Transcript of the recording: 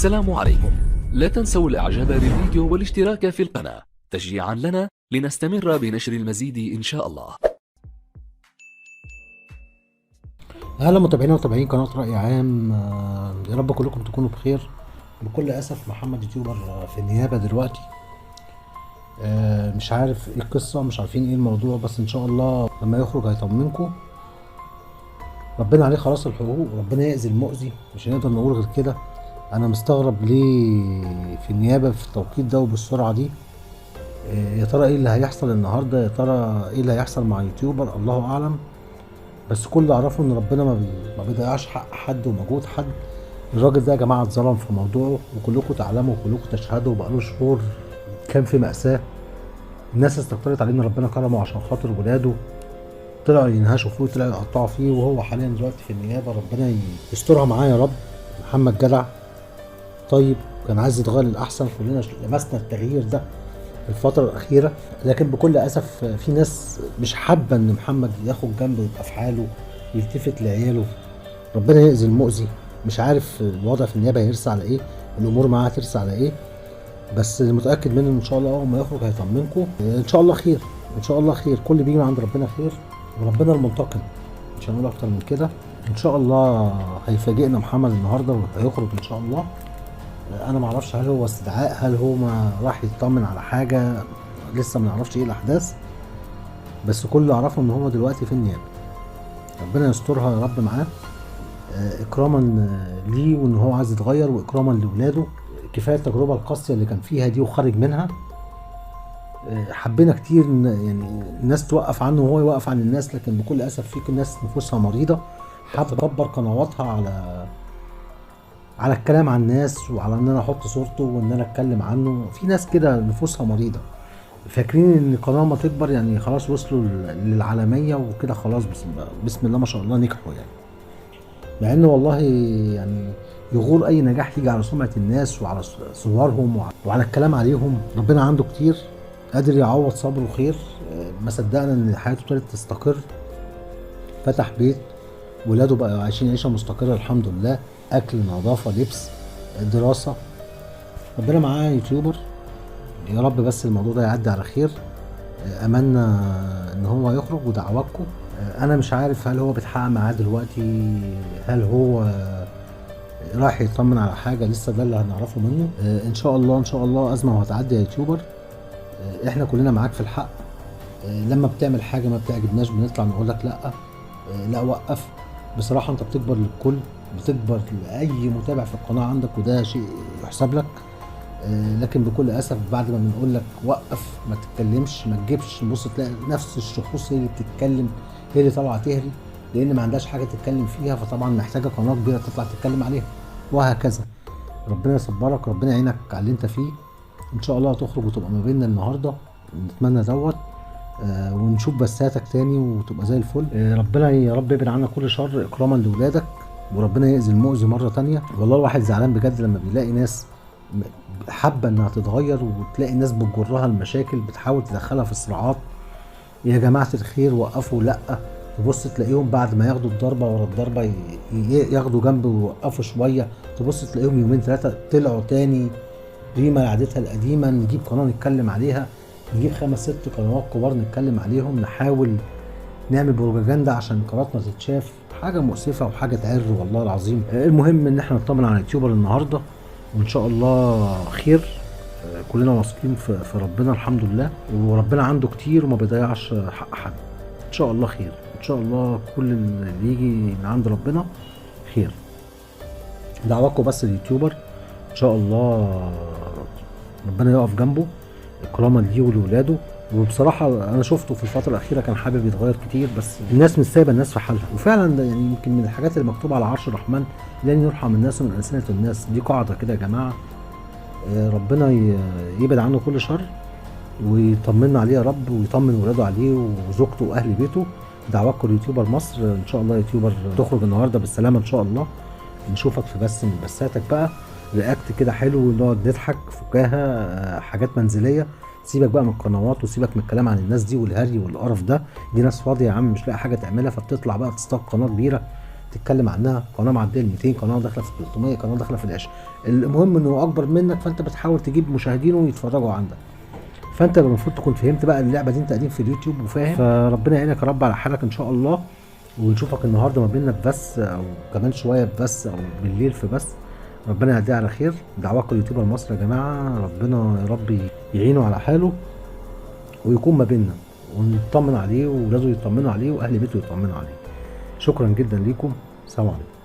السلام عليكم. لا تنسوا الاعجاب بالفيديو والاشتراك في القناة تشجيعا لنا لنستمر بنشر المزيد ان شاء الله. اهلا متابعينا ومتابعين قناه راي عام. يا رب كلكم تكونوا بخير. بكل اسف محمد يوتيوبر في النيابه دلوقتي. مش عارف ايه القصه، مش عارفين ايه الموضوع، بس ان شاء الله لما يخرج هيطمنكم. ربنا عليه خلاص الحقوق، وربنا يأذي المؤذي، مش هنقدر نقول غير كده. انا مستغرب ليه في النيابه في التوقيت ده وبالسرعه دي. يا ترى ايه اللي هيحصل النهارده؟ يا ترى ايه اللي هيحصل مع يوتيوبر؟ الله اعلم. بس كل اللي اعرفه ان ربنا ما بيضيعش حق حد ومجهود حد. الراجل ده يا جماعه اتظلم في موضوعه، وكلكم تعلموا وكلكم تشهدوا، بقاله شهور كان في مأساة. الناس استكترت عليه ان ربنا كرمه عشان خاطر ولاده، طلعوا ينهشوا فيه وطلعوا يقطعوا فيه، وهو حاليا دلوقتي في النيابه. ربنا يسترها معاه يا رب. محمد جدع طيب، كان عايز يتغير للاحسن، كلنا لمسنا التغيير ده في الفتره الاخيره. لكن بكل اسف في ناس مش حابه ان محمد ياخد جنبه ويبقى في حاله، يلتفت لعياله. ربنا يأذي المؤذي. مش عارف الوضع في النيابه هيرسى على ايه، الامور معاه هترسى على ايه، بس المتاكد منه ان شاء الله اول ما يخرج هيطمنكم. ان شاء الله خير، ان شاء الله خير. كل بيجي من عند ربنا خير، وربنا المنتقم، مش هنقول اكتر من كده. ان شاء الله هيفاجئنا محمد النهارده وهيخرج ان شاء الله. انا ما اعرفش هل هو استدعاء، هل هو ما راح يطمن على حاجه، لسه ما نعرفش ايه الاحداث. بس كل اللي اعرفه ان هو دلوقتي في النيابه. ربنا يسترها يا رب معاه، اكراما ليه وان هو عايز يتغير، واكراما لاولاده. كفايه التجربه القاسيه اللي كان فيها دي وخرج منها. حبينا كتير يعني الناس توقف عنه وهو يوقف عن الناس، لكن بكل اسف في ناس نفوسها مريضه حابه تكبر قنواتها على الكلام عن الناس، وعلى ان انا احط صورته وان انا اتكلم عنه. في ناس كده نفوسها مريضه، فاكرين ان القناه ما تكبر يعني خلاص وصلوا للعالميه وكده خلاص. بسم الله ما شاء الله نجحوا يعني. مع ان والله يعني يغور اي نجاح يجي على سمعه الناس وعلى صورهم وعلى الكلام عليهم. ربنا عنده كتير قادر يعوض صبره خير. ما صدقنا ان حياته ابتدت تستقر، فتح بيت، ولاده بقى عايشين عيشه مستقره الحمد لله، اكل، نظافه، لبس، دراسه. ربنا معاه يوتيوبر. يا رب بس الموضوع ده يعدي على خير. املنا ان هو يخرج ودعواتكم. انا مش عارف هل هو بيتحقق معاه دلوقتي، هل هو رايح يطمن على حاجه، لسه ده اللي هنعرفه منه. ان شاء الله ان شاء الله ازمه وهتعدي يا يوتيوبر. احنا كلنا معاك في الحق. لما بتعمل حاجه ما بتعجبناش بنطلع نقول لك لا، لا وقف. بصراحه انت بتكبر للكل، بتكبر لاي متابع في القناه عندك، وده شيء يحسب لك. لكن بكل اسف بعد ما بنقول لك وقف، ما تتكلمش، ما تجيبش، بص تلاقي نفس الشخوص هي اللي بتتكلم، هي اللي طالعه تهري، لان ما عندهاش حاجه تتكلم فيها، فطبعا محتاجه قناه كبيره تطلع تتكلم عليها، وهكذا. ربنا يصبرك، ربنا يعينك على اللي انت فيه. ان شاء الله هتخرج وتبقى ما بيننا النهارده، نتمنى دوت. ونشوف بساتك تاني وتبقى زي الفل. ربنا يا رب يبعد عنا كل شر اكراما لاولادك، وربنا يأذي المؤذي مره تانيه. والله الواحد زعلان بجد لما بيلاقي ناس حابه انها تتغير، وتلاقي ناس بتجرها المشاكل، بتحاول تدخلها في الصراعات. يا جماعه الخير وقفوا، لا. تبص تلاقيهم بعد ما ياخدوا الضربه ورا الضربه ياخدوا جنب ويوقفوا شويه، تبص تلاقيهم يومين ثلاثه طلعوا تاني ريما عادتها القديمه. نجيب قناه نتكلم عليها، نجيب 5 6 قنوات كبار نتكلم عليهم، نحاول نعمل بروباجندا عشان قناتنا تتشاف. حاجه مؤسفه وحاجه تعر والله العظيم. المهم ان احنا نطمن على يوتيوبر النهارده، وان شاء الله خير. كلنا واثقين في ربنا الحمد لله، وربنا عنده كتير وما بيضيعش حق حد. ان شاء الله خير، ان شاء الله كل اللي يجي من عند ربنا خير. دعواكم بس اليوتيوبر ان شاء الله ربنا يقف جنبه اكراما ليه ولاولاده. وبصراحه انا شفته في الفتره الاخيره كان حابب يتغير كتير، بس الناس مش سايبه الناس في حالها. وفعلا ده يعني يمكن من الحاجات اللي مكتوبه على عرش الرحمن، لن يرحم الناس من ألسنة الناس. دي قاعده كده يا جماعه. ربنا يبعد عنه كل شر، ويطمنا عليه يا رب، ويطمن ولاده عليه وزوجته واهل بيته. دعواكم ليوتيوبر مصر. ان شاء الله يوتيوبر تخرج النهارده بالسلامه ان شاء الله. نشوفك في بث من بثاتك بقى، رياكت كده حلو، نقعد نضحك فكاهه، حاجات منزليه. سيبك بقى من القنوات، وسيبك من الكلام عن الناس دي والهري والقرف ده. دي ناس فاضيه يا عم، مش لاقي حاجه تعملها، فبتطلع بقى تستاق قناه كبيره بتتكلم عنها، قناه معديه ال 200، قناه داخله في 300، قناه داخله في العشق. المهم انه اكبر منك، فانت بتحاول تجيب مشاهدين ويتفرجوا عندك. فانت المفروض تكون فهمت بقى اللعبه دي، انت قديم في اليوتيوب وفاهم. فربنا يعينك يا رب على حالك ان شاء الله، ونشوفك النهارده ما بيننا في بث، او كمان شويه في بث، او بالليل في بث. ربنا يعديها على خير. دعواكم اليوتيوبر مصر يا جماعه، ربنا يا رب يعينه على حاله ويكون ما بيننا، ونطمن عليه وولاده يطمنوا عليه واهل بيته يطمنوا عليه. شكرا جدا ليكم، سلام عليكم.